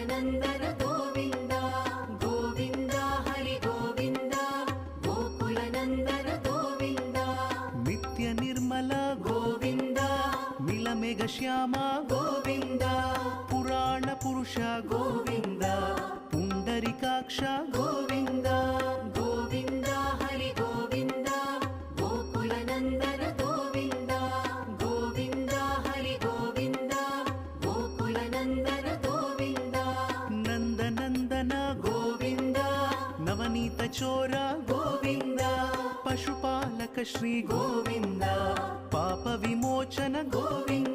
गोकुलनन्दन गोविन्द गोविन्द हरि गोविन्द गोकुलनन्दन गोविन्द नित्य निर्मल गोविन्द नीलमेघ श्याम गोविन्द पुराण पुरुष गोविन्द पुण्डरीकाक्ष गोविन्द गोविन्द हरि गोविन्द गोकुलनन्दन गोविन्द गोविन्द हरि गोविन्द गोकुलनन्दन गोविन्द नन्दनन्दन गोविन्द नवनीत चोर गोविन्द पशुपालक श्री गोविन्द पाप विमोचन गोविन्द